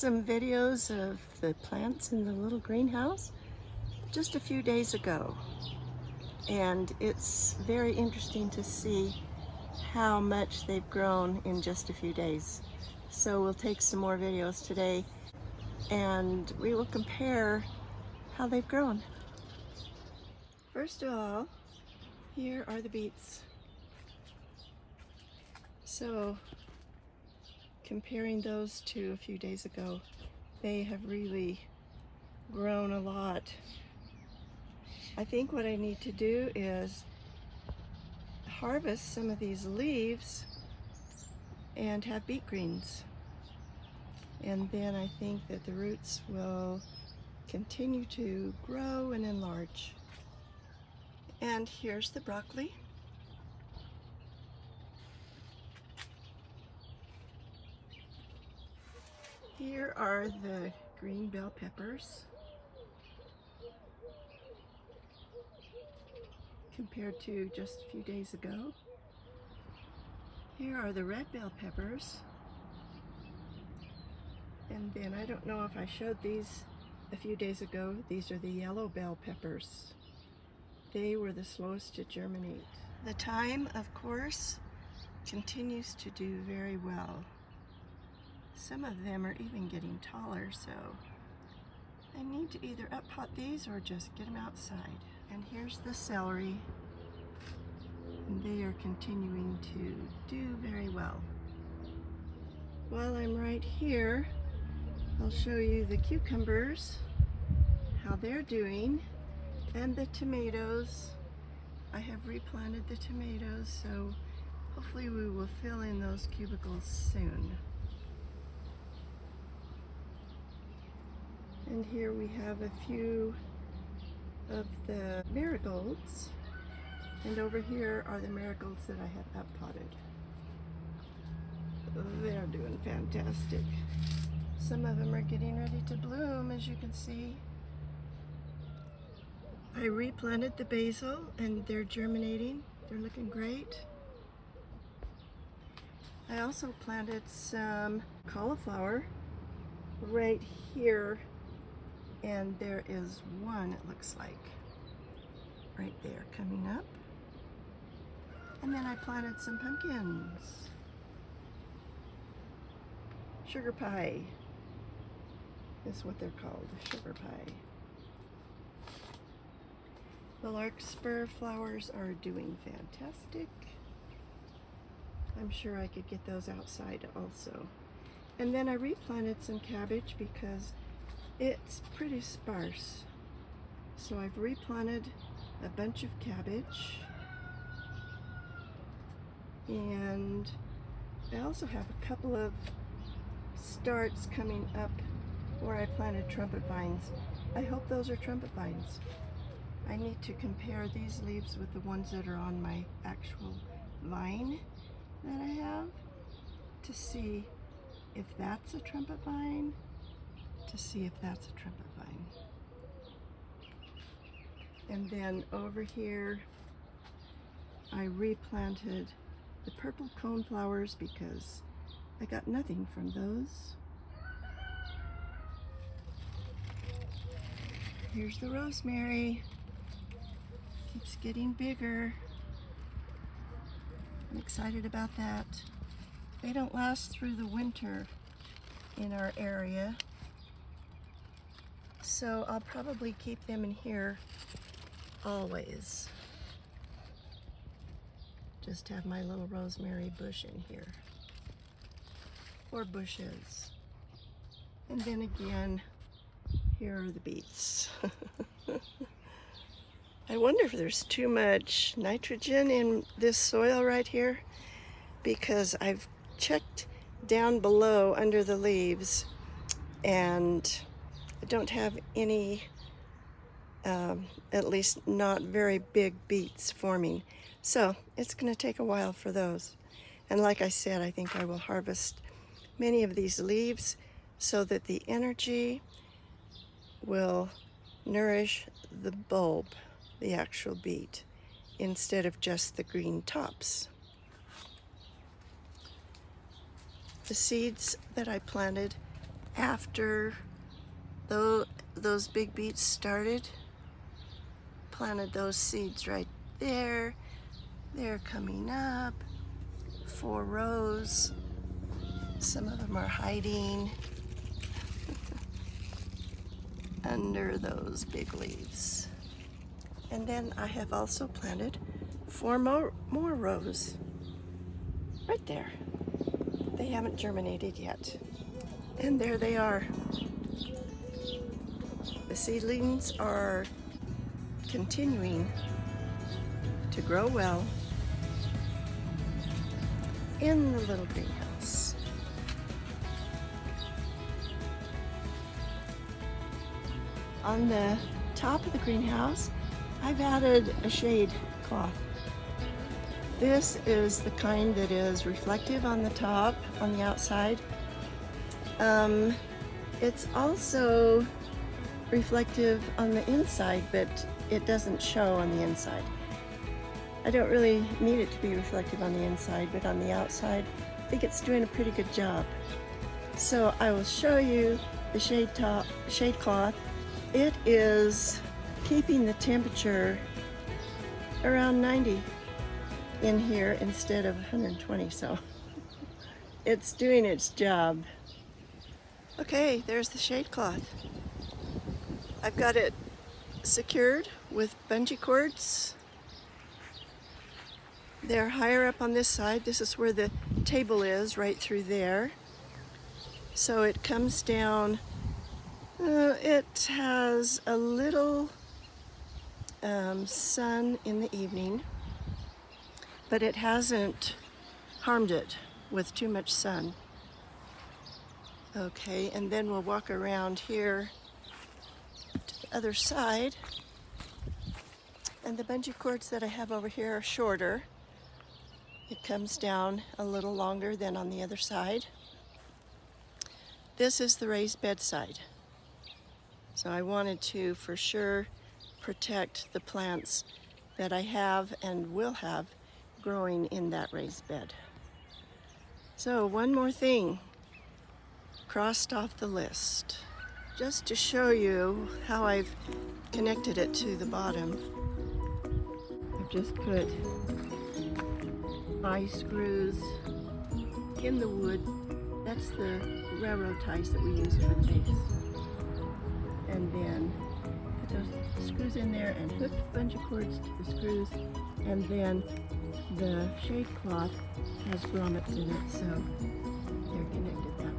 some videos of the plants in the little greenhouse just a few days ago, and it's very interesting to see how much they've grown in just a few days. So we'll take some more videos today and we will compare how they've grown. First of all, here are the beets. So comparing those to a few days ago, they have really grown a lot. I think what I need to do is harvest some of these leaves and have beet greens. And then I think that the roots will continue to grow and enlarge. And here's the broccoli. Here are the green bell peppers compared to just a few days ago. Here are the red bell peppers. And then I don't know if I showed these a few days ago. These are the yellow bell peppers. They were the slowest to germinate. The thyme, of course, continues to do very well. Some of them are even getting taller, so I need to either up-pot these or just get them outside. And here's the celery. And they are continuing to do very well. While I'm right here, I'll show you the cucumbers, how they're doing, and the tomatoes. I have replanted the tomatoes, so hopefully we will fill in those cubicles soon. And here we have a few of the marigolds, and over here are the marigolds that I have up-potted. They're doing fantastic. Some of them are getting ready to bloom, as you can see. I replanted the basil and they're germinating. They're looking great. I also planted some cauliflower right here, and there is one, it looks like, right there coming up. And then I planted some pumpkins. Sugar pie is what they're called, sugar pie. The larkspur flowers are doing fantastic. I'm sure I could get those outside also. And then I replanted some cabbage because it's pretty sparse. So I've replanted a bunch of cabbage. And I also have a couple of starts coming up where I planted trumpet vines. I hope those are trumpet vines. I need to compare these leaves with the ones that are on my actual vine that I have to see if that's a trumpet vine, And then over here, I replanted the purple coneflowers because I got nothing from those. Here's the rosemary. Keeps getting bigger. I'm excited about that. They don't last through the winter in our area, so I'll probably keep them in here always. Just have my little rosemary bush in here, or bushes. And then again, here are the beets. I wonder if there's too much nitrogen in this soil right here, because I've checked down below under the leaves and I don't have any, at least not very big beets forming. So it's going to take a while for those. And like I said, I think I will harvest many of these leaves so that the energy will nourish the bulb, the actual beet, instead of just the green tops. The seeds that I planted after those big beets started. Planted those seeds right there. They're coming up. 4 rows. Some of them are hiding under those big leaves. And then I have also planted 4 more rows right there. They haven't germinated yet. And there they are. The seedlings are continuing to grow well in the little greenhouse. On the top of the greenhouse, I've added a shade cloth. This is the kind that is reflective on the top, on the outside. It's also reflective on the inside, but it doesn't show on the inside. I don't really need it to be reflective on the inside, but on the outside, I think it's doing a pretty good job. So I will show you the shade cloth. It is keeping the temperature around 90 in here instead of 120, so it's doing its job. Okay, there's the shade cloth. I've got it secured with bungee cords. They're higher up on this side. This is where the table is, right through there. So it comes down. It has a little sun in the evening, but it hasn't harmed it with too much sun. Okay, and then we'll walk around here to the other side. And the bungee cords that I have over here are shorter. It comes down a little longer than on the other side. This is the raised bed side. So I wanted to, for sure, protect the plants that I have and will have growing in that raised bed. So one more thing crossed off the list. Just to show you how I've connected it to the bottom, I've just put eye screws in the wood. That's the railroad ties that we use for the base. And then put those screws in there and hook a bunch of cords to the screws. And then the shade cloth has grommets in it, so they're connected that